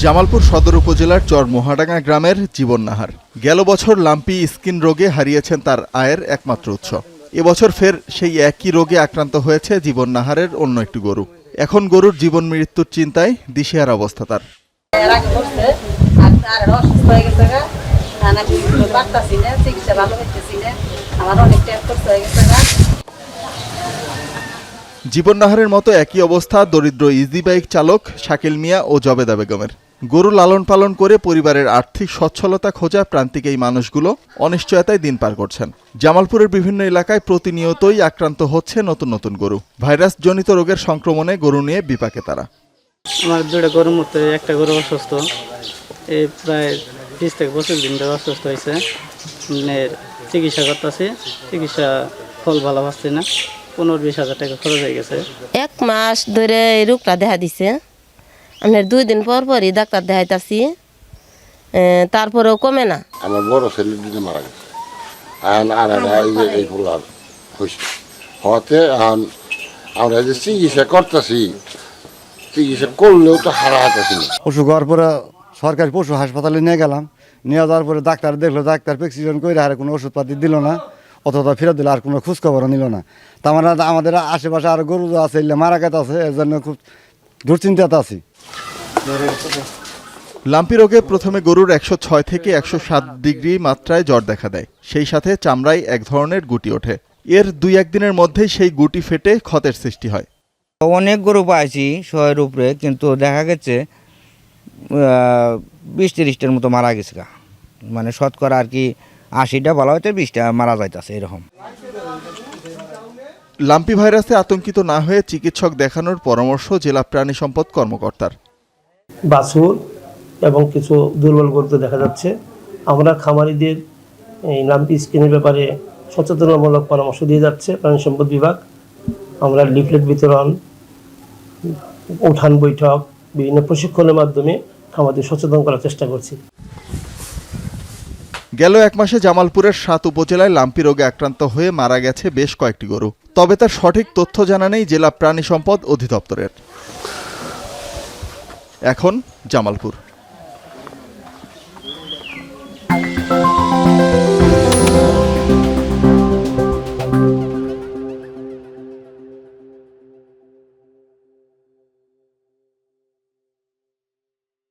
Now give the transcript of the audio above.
জামালপুর সদর উপজেলার চরমোহাডাঙ্গা গ্রামের জীবন নাহার গেল বছর লাম্পি স্কিন রোগে হারিয়েছেন তার আয়ের একমাত্র উৎস। এবছর ফের সেই একই রোগে আক্রান্ত হয়েছে জীবন নাহারের অন্য একটি গরু। এখন গরুর জীবন মৃত্যুর চিন্তায় দিশেহারা অবস্থা তার। জীবন নাহারের মতো একই অবস্থা দরিদ্র ইজি বাইক চালক শাকিল মিয়া ও জবেদা বেগমের। গরু লালন পালন করে পরিবারের আর্থিক সচ্ছলতা খোঁজা প্রান্তিক এই মানুষগুলো অনিশ্চয়তায় দিন পার করছেন। জামালপুরের বিভিন্ন এলাকায় প্রতিনিয়তই আক্রান্ত হচ্ছে নতুন নতুন গরু। ভাইরাস জনিত রোগের সংক্রমণে গরু নিয়ে বিপাকে তারা। আমার দুইটা গরুর মধ্যে একটা গরু অসুস্থ, এই প্রায় 20 থেকে 25 দিন ধরে অসুস্থ হয়েছে। চিকিৎসা করতেছি, চিকিৎসা ফল ভালো পাচ্ছি না। 15-20 হাজার টাকা খরচ হয়ে গেছে। 1 মাস ধরে এই রোগটা দেখা দিছে। আপনার 2 দিন পর পরই ডাক্তার দেখাইতাছি, তারপরেও কমে না। আমার বড় ছেলে দিতে মারা গেছে, এই ফুল হতে আমরা যে চিকিৎসা করতেছি, চিকিৎসা করলেও তো হারাতেছি না। অসুখ হওয়ার পরে সরকারি পশু হাসপাতালে নিয়ে গেলাম, নিয়ে যাওয়ার পরে ডাক্তার দেখলো, ডাক্তার প্রেসক্রিপশন করে আর কোনো ওষুধপাতি দিল না, অথবা ফেরত দিল, আর কোনো খোঁজখবরও নিল না। তা আমাদের আশেপাশে আরো গরু আছে মারা গেছে আছে, এর জন্য খুব দুশ্চিন্তাতে আছি। লাম্পি রোগে প্রথমে গরুর 106 থেকে 107 ডিগ্রি মাত্রায় জ্বর দেখা দেয়। সেই সাথে চামড়ায় এক ধরনের গুটি ওঠে। এর 2-1 দিনের মধ্যেই সেই গুটি ফেটে ক্ষতের সৃষ্টি হয়। অনেক গরু পাইছি 100-এর উপরে, কিন্তু দেখা গেছে 20-30টার মতো মারা গেছে। মানে শতকরা আর কি 80টা ভালো হয়তো 20টা মারা যাইতেছে এরকম। লাম্পি ভাইরাসে আতঙ্কিত না হয়ে চিকিৎসক দেখানোর পরামর্শ জেলা প্রাণী সম্পদ কর্মকর্তার। বাছুর এবং কিছু দুর্বল গরু দেখা যাচ্ছে। আমরা খামারিদের এই লাম্পি স্কিনের ব্যাপারে সচেতনতামূলক পরামর্শ দিয়ে যাচ্ছে প্রাণী সম্পদ বিভাগ। আমরা লিফলেট বিতরণ, উঠান বৈঠক, বিভিন্ন প্রশিক্ষণের মাধ্যমে খামারিদের সচেতন করার চেষ্টা করছি। গেল 1 মাসে জামালপুরের 7 উপজেলায় লাম্পি রোগে আক্রান্ত হয়ে মারা গেছে বেশ কয়েকটি গরু। তবে তার সঠিক তথ্য জানা নেই জেলা প্রাণী সম্পদ অধিদপ্তরের। এখন জামালপুর।